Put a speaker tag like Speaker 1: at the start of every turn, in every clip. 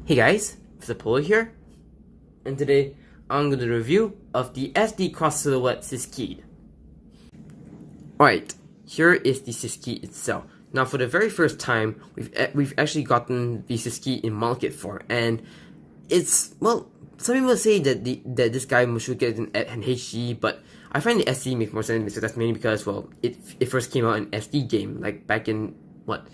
Speaker 1: Hey guys, it's Apollo here, and today I'm going to do a review of the SD Cross Silhouette Sisquiede. Alright, here is the Sisquiede itself. Now for the very first time, we've actually gotten the Sisquiede in model kit form, and it's, well, some people say that this guy should get an HD, but I find the SD makes more sense because that's mainly because, well, it first came out in SD game, like back in, what,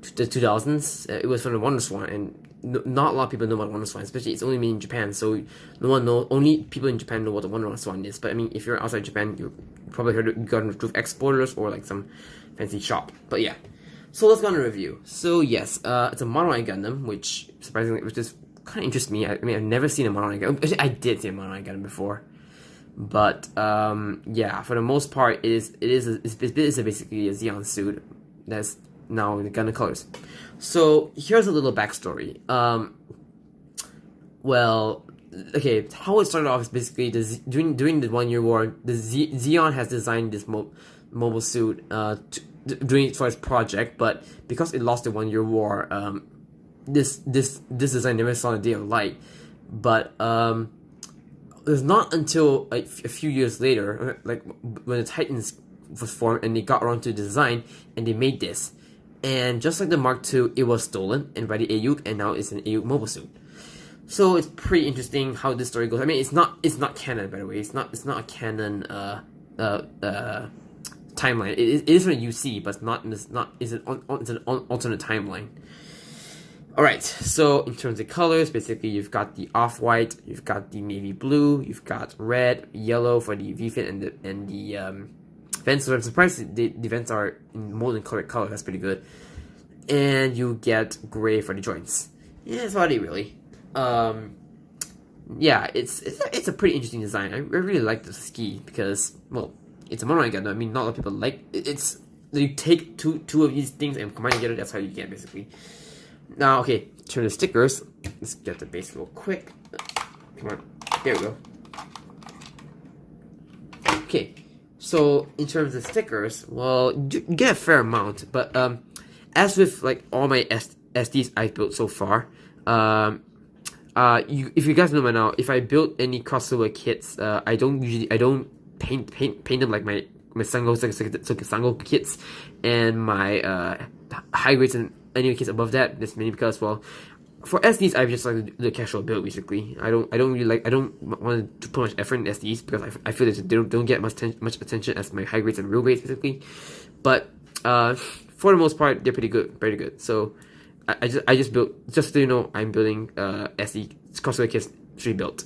Speaker 1: the 2000s. It was from the WonderSwan, and not a lot of people know about WonderSwan, especially it's only made in Japan, so only people in Japan know what the WonderSwan is. But I mean, if you're outside Japan, you probably heard you got it through exporters or like some fancy shop. But yeah, so let's go on a review. So yes, it's a Monoeye Gundam, which surprisingly, which just kind of interests me. I mean, I've never seen a Monoeye Gundam. Actually, I did see a Monoeye Gundam before, but yeah, for the most part, it is basically a Zeon suit that's now in the Gundam colors. So here's a little backstory. Well, okay, how it started off is basically during the 1 year war, the Zeon has designed this mobile suit doing it for its project, but because it lost the 1 year war, this design never saw the day of light. But it was not until like a few years later, like when the Titans was formed and they got around to the design and they made this. And just like the Mark II, it was stolen and by the AUG, and now it's an AUG mobile suit. So it's pretty interesting how this story goes. I mean, it's not canon, by the way. It's not a canon timeline. It is from UC, but it's an alternate timeline. All right. So in terms of colors, basically you've got the off-white, you've got the navy blue, you've got red, yellow for the V-fin and the vents. So I'm surprised the vents are in molten correct color. That's pretty good. And you get gray for the joints. Yeah, that's about it really. Yeah, it's a pretty interesting design. I really like the ski because, well, it's a Monoeye Gundam. I mean, not a lot of people like it's. You take two of these things and combine together. That's how you get basically. Now, okay, turn the stickers. Let's get the base real quick. Come on, there we go. Okay. So in terms of stickers, well, you get a fair amount, but as with like all my SDs I've built so far, if you guys know by now, if I build any crossover kits, I don't paint them like my Sango kits and my high grades and any kits above that. That's mainly because, well, for SDs, I just like the casual build basically. I don't want to put much effort in SDs because I feel that they don't get much attention as my high grades and real grades basically. But for the most part, they're pretty good. So I just built, just so you know, I'm building SD crossover kits pre-built.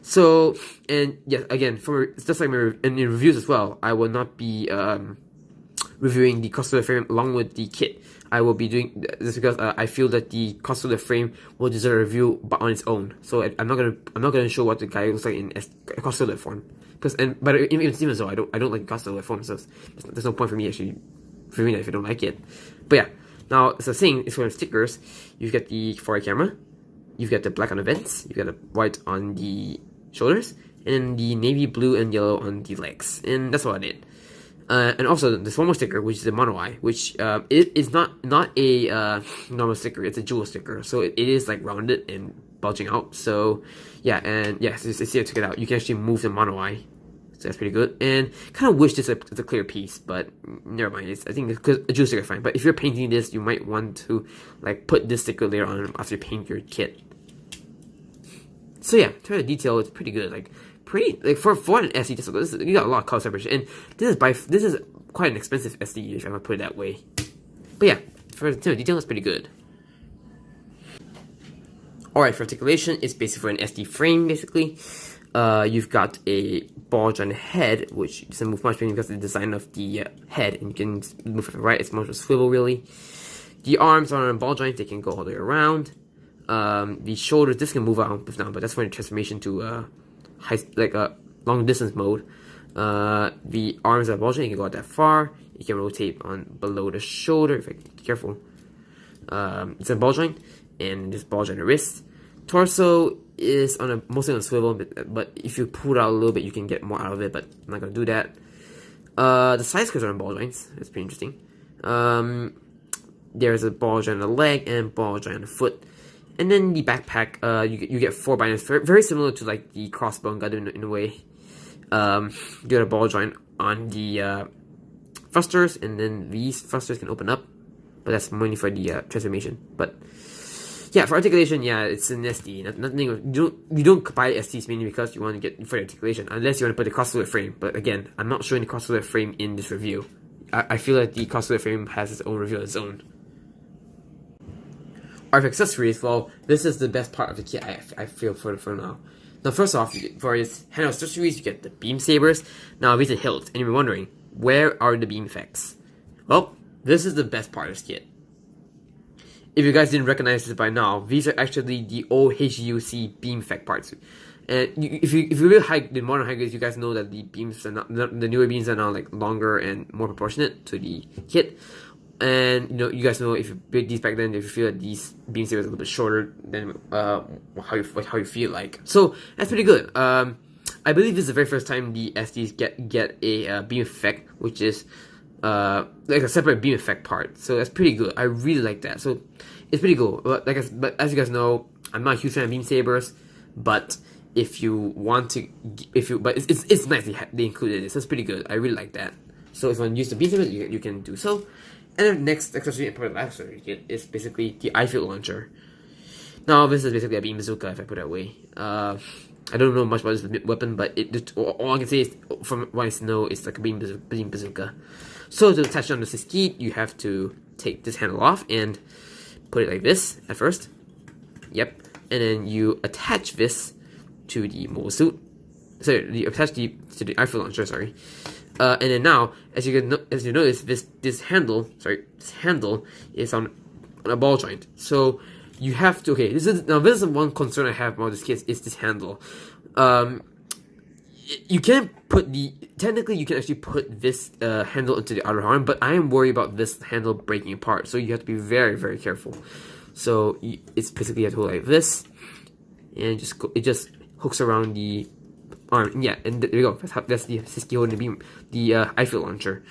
Speaker 1: So, and yes, again, it's just like in reviews as well, I will not be reviewing the crossover frame along with the kit. I will be doing this because I feel that the crossover frame will deserve a review but on its own. So I'm not gonna show what the guy looks like in crossover form. But even so, I don't like crossover form. So there's no point for me actually reviewing it if I don't like it. But yeah, now so saying is for the stickers, you've got the forward camera, you've got the black on the vents, you've got the white on the shoulders, and then the navy blue and yellow on the legs, and that's what I did. And also, there's one more sticker, which is the Monoeye, which it is not a normal sticker. It's a jewel sticker, so it is like rounded and bulging out. So yeah, and yeah, so see how to get out. You can actually move the Monoeye, so that's pretty good. And kind of wish this is a clear piece, but never mind. I think because a jewel sticker is fine. But if you're painting this, you might want to like put this sticker layer on after you paint your kit. So yeah, in terms of detail, it's pretty good. Like for an SD, you got a lot of color separation, and this is quite an expensive SD if I'm gonna put it that way. But yeah, for the detail, it's pretty good. Alright, for articulation, it's basically for an SD frame basically. You've got a ball joint head, which doesn't move much because of the design of the head, and you can move it to the right. It's more of a swivel really. The arms are on a ball joint; they can go all the way around. The shoulders, this can move out now, but that's for the transformation to long distance mode. The arms are ball joint, you can go out that far. You can rotate on below the shoulder if you're careful. It's a ball joint, and this ball joint the wrist. Torso is mostly on a swivel, but if you pull it out a little bit, you can get more out of it. But I'm not gonna do that. The side skirts are on ball joints. It's pretty interesting. There's a ball joint on the leg and ball joint on the foot. And then the backpack, you get 4 binders, very similar to like the crossbow and Gundam in a way. You get a ball joint on the thrusters, and then these thrusters can open up, but that's mainly for the transformation. But yeah, for articulation, yeah, it's an SD. Nothing. You don't buy SDs mainly because you want to get for the articulation, unless you want to put the crossover frame. But again, I'm not showing the crossover frame in this review. I feel like the crossover frame has its own review of its own. Alright, for accessories, well, this is the best part of the kit. I feel for now. Now, first off, for its hand accessories, you get the beam sabers. Now, these are hilts, and you're wondering, where are the beam effects? Well, this is the best part of this kit. If you guys didn't recognize this by now, these are actually the old HUC beam effect parts. And if you really hike the modern high grades, you guys know that the beams are not, the newer beams are now like longer and more proportionate to the kit. And you guys know if you build these back then, if you feel that these beam sabers are a little bit shorter than how you feel like. So that's pretty good. I believe this is the very first time the SDs get a beam effect, which is like a separate beam effect part. So that's pretty good. I really like that. So it's pretty cool. But as you guys know, I'm not a huge fan of beam sabers, but if you want to, but it's nice they included it. So it's pretty good. I really like that. So if you want to use the beam sabers, you can do so. And the next accessory kit is basically the iField launcher. Now this is basically a beam bazooka, if I put it that way. I don't know much about this weapon, but all I can say is, from what I know, it's like a beam bazooka. So to attach it on the Sisquiede, you have to take this handle off and put it like this at first. Yep. And then you attach this to the mobile suit. Sorry, you attach to the iField launcher, sorry. And then now, as you notice, this handle is on a ball joint. So you have to, this is one concern I have about this kit, is this handle. You can technically you can actually put this handle into the outer arm, but I am worried about this handle breaking apart. So you have to be very, very careful. So it's basically you have to hold like this, and it just hooks around the arm. Yeah, and there you go. That's the Sisquiede holding the beam, the iField launcher.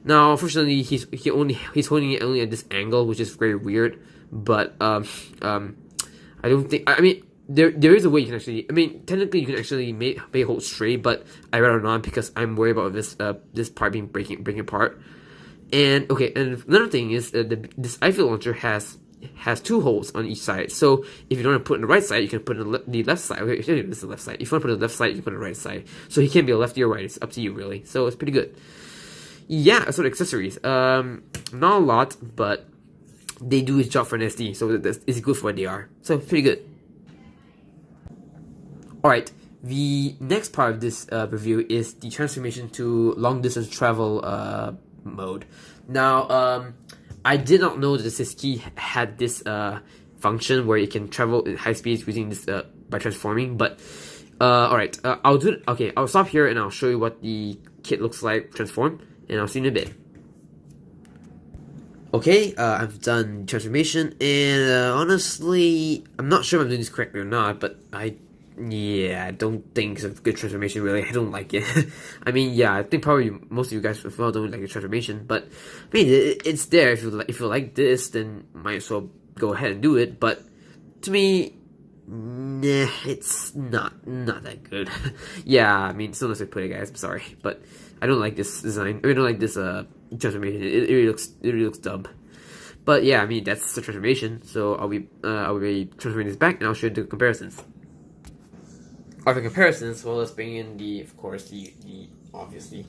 Speaker 1: Now, unfortunately, he's holding it only at this angle, which is very weird. But I don't think. I mean, there is a way you can actually. I mean, technically, you can actually make it hold straight, but I rather not because I'm worried about this part being breaking apart. And okay, and another thing is this iField launcher has 2 holes on each side. So if you don't want to put it on the right side, you can put it on the left side. Okay, this is the left side. If you want to put it on the left side, you can put it on the right side. So he can be a lefty or right. It's up to you, really. So it's pretty good. Yeah, so the accessories. Not a lot, but they do its job for an SD. So it's good for what they are. So pretty good. Alright, the next part of this review is the transformation to long distance travel mode. Now, I did not know that the Sisquiede had this function where you can travel at high speeds using this by transforming. But alright, I'll do it. Okay, I'll stop here and I'll show you what the kit looks like transformed, and I'll see you in a bit. Okay, I've done transformation, and honestly, I'm not sure if I'm doing this correctly or not, but I don't think it's a good transformation, really. I don't like it. I mean, yeah, I think probably most of you guys as well don't like the transformation, but I mean, it's there. If you like this, then might as well go ahead and do it. But to me, nah, it's not that good. Yeah, I mean, still not to put it, guys. I'm sorry, but I don't like this design. I don't like this transformation. It really looks dumb. But yeah, I mean, that's the transformation. So I'll be transferring this back, and I'll show you the comparisons. Alright, for comparisons, well, let's bring in of course, the obviously,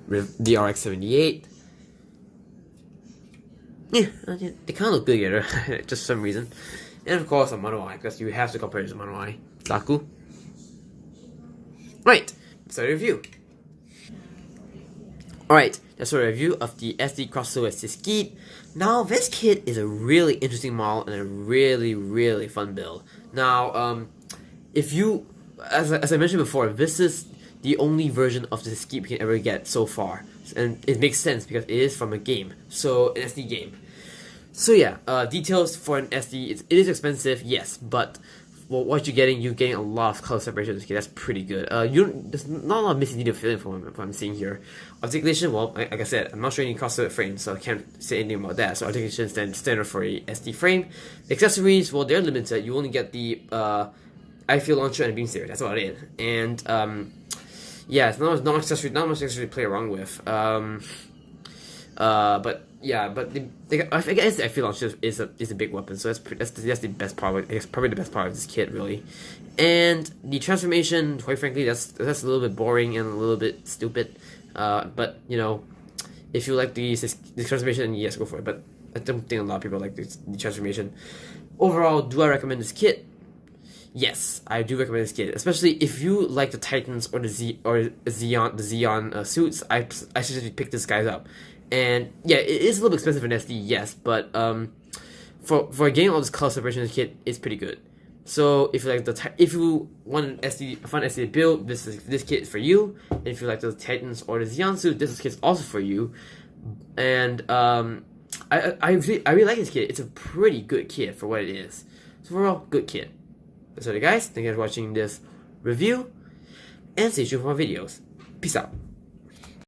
Speaker 1: the RX-78. Yeah, they kind of look good together, just for some reason. And of course, a Monoeye, because you have to compare it to Monoeye. Zaku. Right, let's start a review. Alright, that's a review of the SD crossover Sisquiede. Now, this kit is a really interesting model and a really, really fun build. Now, if you, as I mentioned before, this is the only version of the Sisquiede we can ever get so far. And it makes sense because it is from a game, so an SD game. So yeah, details for an SD, it is expensive, yes, but well, what you're getting a lot of color separation in this kit. That's pretty good. There's not a lot of missing detail feeling from what I'm seeing here. Articulation, well, like I said, I'm not showing any crossover frames, so I can't say anything about that. So articulation is standard for a SD frame. Accessories, well, they're limited. You only get the IFU launcher and beam saber. That's about it. And yeah, it's not much accessory to play around with. But yeah, but I guess the IFU launcher is a big weapon, so that's the best part. I guess probably the best part of this kit, really. And the transformation, quite frankly, that's a little bit boring and a little bit stupid. But you know, if you like the transformation, yes, go for it. But I don't think a lot of people like the transformation. Overall, do I recommend this kit? Yes, I do recommend this kit, especially if you like the Titans or the Xeon suits. I suggest you pick this guys up. And yeah, it is a little bit expensive in SD, yes, but for a game of this color separation kit, it's pretty good. So if you like if you want a fun SD build, this kit is for you. And if you like the Titans or the Xeon suit, this kit is also for you. And I really like this kit. It's a pretty good kit for what it is. So overall, good kit. That's all, guys. Thank you for watching this review, and stay tuned for more videos. Peace out.